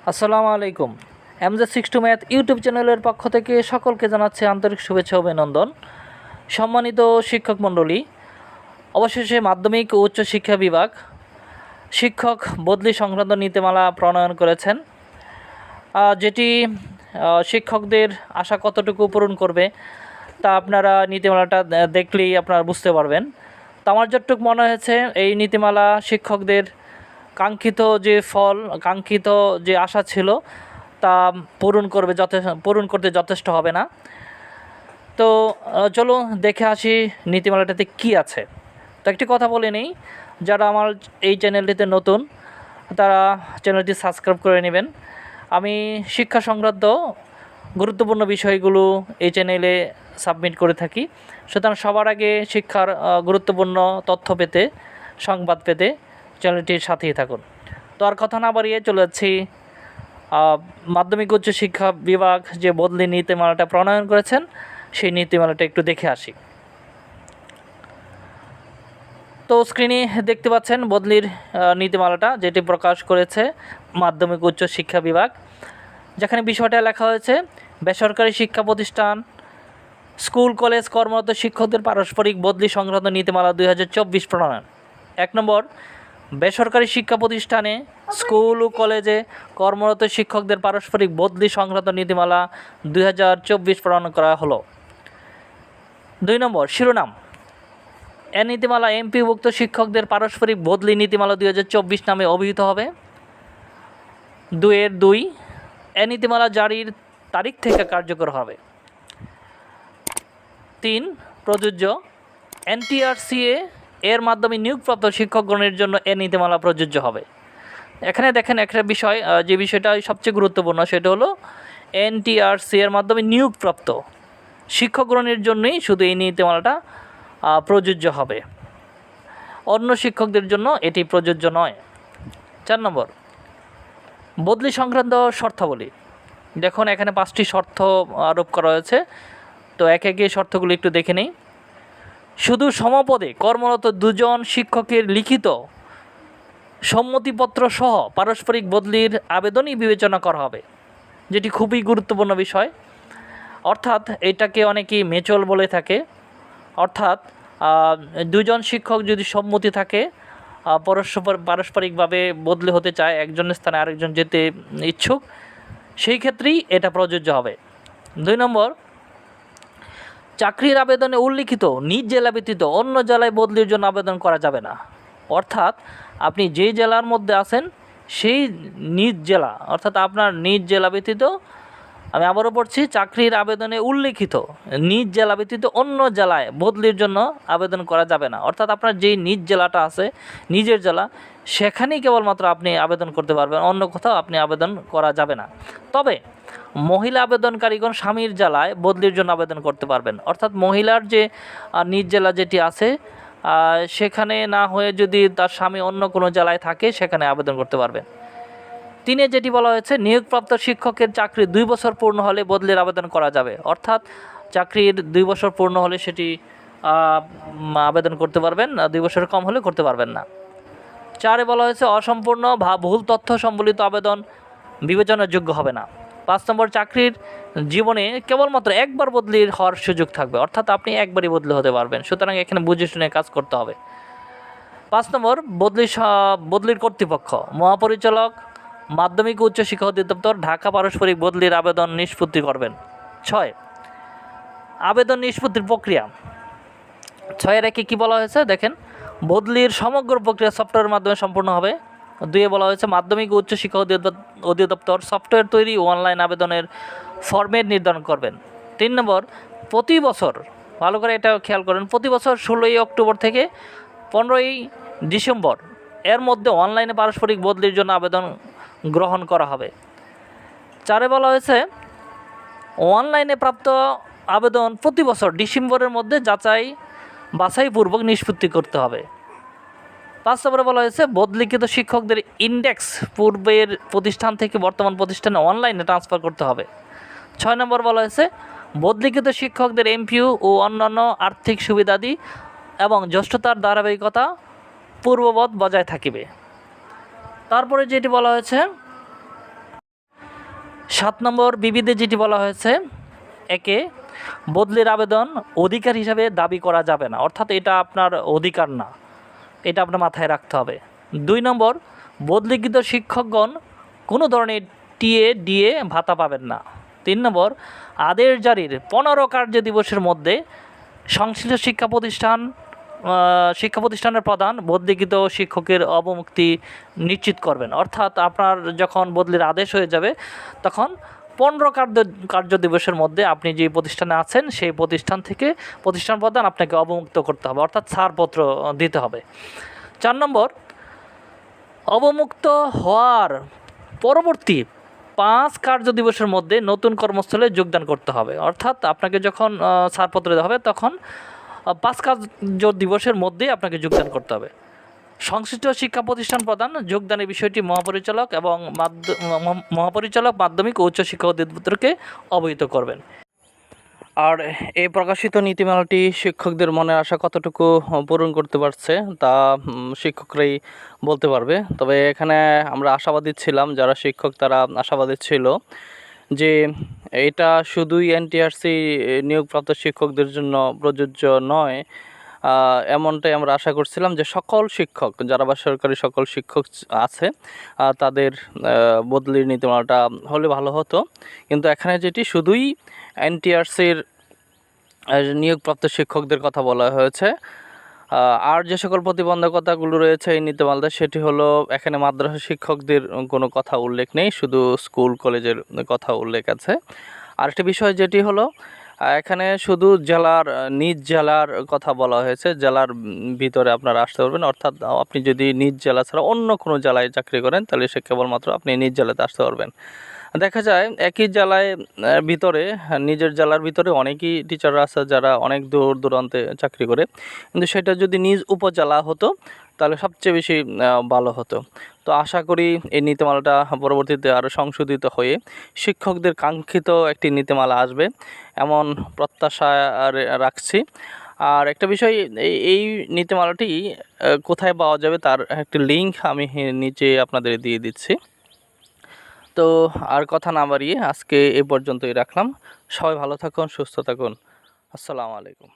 আসসালামু আলাইকুম। MZ62 math YouTube চ্যানেলের পক্ষ থেকে সকলকে জানাচ্ছি আন্তরিক শুভেচ্ছা ও অভিনন্দন। সম্মানিত শিক্ষক মণ্ডলী, অবশেষে মাধ্যমিক ও উচ্চ শিক্ষা বিভাগ শিক্ষক বদলি সংক্রান্ত নীতিমালা প্রণয়ন করেছেন, যেটি শিক্ষকদের আশা কতটুকু পূরণ করবে তা আপনারা নীতিমালাটা দেখলেই আপনারা বুঝতে পারবেন। তো আমার যতটুকু মনে হয়েছে এই নীতিমালা শিক্ষকদের কাঙ্ক্ষিত যে ফল, কাঙ্ক্ষিত যে আশা ছিল তা পূরণ করতে যথেষ্ট হবে না। তো চলো দেখে আসি নীতিমালাটাতে কি আছে। তো একটি কথা বলে নেই, যারা আমার এই চ্যানেলটিতে নতুন তারা চ্যানেলটি সাবস্ক্রাইব করে নেবেন। আমি শিক্ষা সংক্রান্ত গুরুত্বপূর্ণ বিষয়গুলো এই চ্যানেলে সাবমিট করে থাকি, সুতরাং সবার আগে শিক্ষার গুরুত্বপূর্ণ তথ্য পেতে, সংবাদ পেতে চ্যানেলটির সাথেই থাকুন। তো আর কথা না বাড়িয়ে চলে যাচ্ছি মাধ্যমিক উচ্চ শিক্ষা বিভাগ যে বদলি নীতিমালাটা প্রণয়ন করেছেন সেই নীতিমালাটা একটু দেখে আসি। তো স্ক্রিনে দেখতে পাচ্ছেন বদলির নীতিমালাটা, যেটি প্রকাশ করেছে মাধ্যমিক উচ্চ শিক্ষা বিভাগ, যেখানে বিষয়টা লেখা হয়েছে বেসরকারি শিক্ষা প্রতিষ্ঠান, স্কুল কলেজ কর্মরত শিক্ষকদের পারস্পরিক বদলি সংক্রান্ত নীতিমালা 2024 প্রণয়ন। 1 নম্বর, বেসরকারি শিক্ষা প্রতিষ্ঠানে স্কুল ও কলেজে কর্মরত শিক্ষকদের পারস্পরিক বদলি সংক্রান্ত নীতিমালা 2024 প্রণয়ন করা হলো। 2 নম্বর, শিরোনাম এ নীতিমালা এমপিভুক্ত শিক্ষকদের পারস্পরিক বদলি নীতিমালা 2024 নামে অভিহিত হবে। 2 এ নীতিমালা জারির তারিখ থেকে কার্যকর হবে। 3 প্রযোজ্য, NTRCA এর মাধ্যমে নিয়োগপ্রাপ্ত শিক্ষকগণের জন্য এ নীতিমালা প্রযোজ্য হবে। এখানে দেখেন একটা বিষয়, যে বিষয়টা সবচেয়ে গুরুত্বপূর্ণ সেটা হলো NTRCA এর মাধ্যমে নিয়োগপ্রাপ্ত শিক্ষকগণের জন্যই শুধু এই নীতিমালাটা প্রযোজ্য হবে, অন্য শিক্ষকদের জন্য এটি প্রযোজ্য নয়। 4 নম্বর, বদলি সংক্রান্ত শর্তাবলী। দেখুন এখানে 5টি শর্ত আরোপ করা হয়েছে, তো একে একে শর্তগুলি একটু দেখে নেই। শুধু সমপদে কর্মরত 2 জন শিক্ষকের লিখিত সম্মতিপত্র সহ পারস্পরিক বদলির আবেদনই বিবেচনা করা হবে, যেটি খুবই গুরুত্বপূর্ণ বিষয়। অর্থাৎ এটাকে অনেকেই মেচল বলে থাকে, অর্থাৎ 2 জন শিক্ষক যদি সম্মতি থাকে, পারস্পরিকভাবে বদলি হতে চায়, একজনের স্থানে আরেকজন যেতে ইচ্ছুক, সেই ক্ষেত্রেই এটা প্রযোজ্য হবে। 2 নম্বর, চাকরির আবেদনে উল্লিখিত নিজ জেলা ব্যতীত অন্য জেলায় বদলির জন্য আবেদন করা যাবে না। অর্থাৎ আপনি যেই জেলার মধ্যে আছেন সেই নিজ জেলা, অর্থাৎ আপনার নিজ জেলা ব্যতীত, আমি আবারও পড়ছি, চাকরির আবেদনে উল্লিখিত নিজ জেলা ব্যতীত অন্য জেলায় বদলির জন্য আবেদন করা যাবে না। অর্থাৎ আপনার যেই নিজ জেলাটা আছে, নিজের জেলা, সেখানেই কেবলমাত্র আপনি আবেদন করতে পারবেন, অন্য কোথাও আপনি আবেদন করা যাবে না। তবে মহিলা আবেদনকারীগণ স্বামীর জেলায় বদলির জন্য আবেদন করতে পারবেন। অর্থাৎ মহিলার যে নিজ জেলা যেটি আছে সেখানে না হয়ে যদি তার স্বামী অন্য কোনো জেলায় থাকে সেখানে আবেদন করতে পারবেন। 3 যেটি বলা হয়েছে, নিয়োগপ্রাপ্ত শিক্ষকের চাকরি 2 বছর পূর্ণ হলে বদলির আবেদন করা যাবে। অর্থাৎ চাকরির 2 বছর পূর্ণ হলে সেটি আবেদন করতে পারবেন, 2 বছরের কম হলে করতে পারবেন না। 4 বলা হয়েছে অসম্পূর্ণ বা ভুল তথ্য সম্বলিত আবেদন বিবেচনার যোগ্য হবে না। 5 নম্বর, চাকরির জীবনে কেবলমাত্র একবার বদলির হওয়ার সুযোগ থাকবে, অর্থাৎ আপনি একবারই বদলি হতে পারবেন, সুতরাং এখানে বুঝে শুনে কাজ করতে হবে। 5 নম্বর, বদলির কর্তৃপক্ষ মহাপরিচালক মাধ্যমিক উচ্চ শিক্ষা অধিদপ্তর ঢাকা পারস্পরিক বদলির আবেদন নিষ্পত্তি করবেন। 6 আবেদন নিষ্পত্তির প্রক্রিয়া। 6 কী বলা হয়েছে দেখেন, বদলির সমগ্র প্রক্রিয়া সফটওয়্যারের মাধ্যমে সম্পূর্ণ হবে। 2 বলা হয়েছে মাধ্যমিক উচ্চ শিক্ষা অধিদপ্তর সফটওয়্যার তৈরি ও অনলাইন আবেদনের ফরম্যাট নির্ধারণ করবেন। 3 নম্বর, প্রতি বছর, ভালো করে এটা খেয়াল করেন, প্রতি বছর 16 অক্টোবর থেকে 15 ডিসেম্বর এর মধ্যে অনলাইনে পারস্পরিক বদলির জন্য আবেদন গ্রহণ করা হবে। 4 বলা হয়েছে অনলাইনে প্রাপ্ত আবেদন প্রতি বছর ডিসেম্বরের মধ্যে বাছাইপূর্বক নিষ্পত্তি করতে হবে। 5 নম্বরে বলা হয়েছে বদলিকৃত শিক্ষকদের ইন্ডেক্স পূর্বের প্রতিষ্ঠান থেকে বর্তমান প্রতিষ্ঠানে অনলাইনে ট্রান্সফার করতে হবে। 6 নম্বর বলা হয়েছে বদলিকৃত শিক্ষকদের এমপিইউ ও অন্যান্য আর্থিক সুবিধাদি এবং জ্যেষ্ঠতার ধারাবাহিকতা পূর্ববৎ বজায় থাকিবে। তারপরে যেটি বলা হয়েছে 7 নম্বর বিবিধে যেটি বলা হয়েছে, একে বদলির আবেদন অধিকার হিসাবে দাবি করা যাবে না, অর্থাৎ এটা আপনার অধিকার না, এটা আপনার মাথায় রাখতে হবে। 2 নম্বর বদলিকৃত শিক্ষকগণ কোনো ধরনের টিএ ডিএ ভাতা পাবেন না। 3 নম্বর আদেশ জারির 15 কার্য দিবসের মধ্যে সংশ্লিষ্ট শিক্ষা প্রতিষ্ঠানের প্রধান বদলিকৃত শিক্ষকের অবমুক্তি নিশ্চিত করবেন, অর্থাৎ আপনার যখন বদলির আদেশ হয়ে যাবে তখন 15 কার্য দিবসের মধ্যে আপনি যে প্রতিষ্ঠানে আছেন সেই প্রতিষ্ঠান থেকে প্রতিষ্ঠান প্রধান আপনাকে অবমুক্ত করতে হবে, অর্থাৎ ছাড়পত্র দিতে হবে। 4 নম্বর অবমুক্ত হওয়ার পরবর্তী 5 কার্য দিবসের মধ্যে নতুন কর্মস্থলে যোগদান করতে হবে, অর্থাৎ আপনাকে যখন ছাড়পত্র দেওয়া হবে তখন 5 কার্য দিবসের মধ্যেই আপনাকে যোগদান করতে হবে। সংশ্লিষ্ট শিক্ষা প্রতিষ্ঠান প্রদান যোগদানের বিষয়টি মহাপরিচালক মাধ্যমিক ও উচ্চশিক্ষা অধিদপ্তরকে অবহিত করবেন। আর এই প্রকাশিত নীতিমালাটি শিক্ষকদের মনের আশা কতটুকু পূরণ করতে পারছে তা শিক্ষকরাই বলতে পারবে। তবে এখানে আমরা আশাবাদী ছিলাম, যারা শিক্ষক তারা আশাবাদী ছিল যে এটা শুধুই এনটিআরসি নিয়োগপ্রাপ্ত শিক্ষকদের জন্য প্রযোজ্য নয়, এমনটাই আমরা আশা করছিলাম যে সকল শিক্ষক, যারা বেসরকারি সকল শিক্ষক আছে তাদের বদলির নীতিমালাটা হলে ভালো হতো। কিন্তু এখানে যেটি শুধুই এনটিআরসির নিয়োগপ্রাপ্ত শিক্ষকদের কথা বলা হয়েছে। আর যে সকল প্রতিবন্ধকতাগুলো রয়েছে এই নীতিমালাতে, সেটি হলো এখানে মাদ্রাসা শিক্ষকদের কোনো কথা উল্লেখ নেই, শুধু স্কুল কলেজের কথা উল্লেখ আছে। আরেকটি বিষয় যেটি হলো এখানে শুধু নিজ জেলার কথা বলা হয়েছে, জেলার ভিতরে আপনারা আসতে পারবেন, অর্থাৎ আপনি যদি নিজ জেলা ছাড়া অন্য কোনো জেলায় চাকরি করেন তাহলে সে কেবলমাত্র আপনি নিজ জেলাতে আসতে পারবেন। দেখা যায় একই জেলায় ভিতরে, নিজের জেলার ভিতরে অনেকই টিচাররা আছে যারা অনেক দূর দূরান্তে চাকরি করে, কিন্তু সেটা যদি নিজ উপজেলা হতো তাহলে সবচেয়ে বেশি ভালো হতো। তো আশা করি এই নীতিমালাটা পরবর্তীতে আরও সংশোধিত হয়ে শিক্ষকদের কাঙ্ক্ষিত একটি নীতিমালা আসবে এমন প্রত্যাশা রাখছি। আর একটা বিষয়, এই নীতিমালাটি কোথায় পাওয়া যাবে তার একটি লিঙ্ক আমি নিচে আপনাদের দিয়ে দিচ্ছি। তো আর কথা না বাড়িয়ে আজকে এ পর্যন্তই রাখলাম। সবাই ভালো থাকুন, সুস্থ থাকুন। আসসালামু আলাইকুম।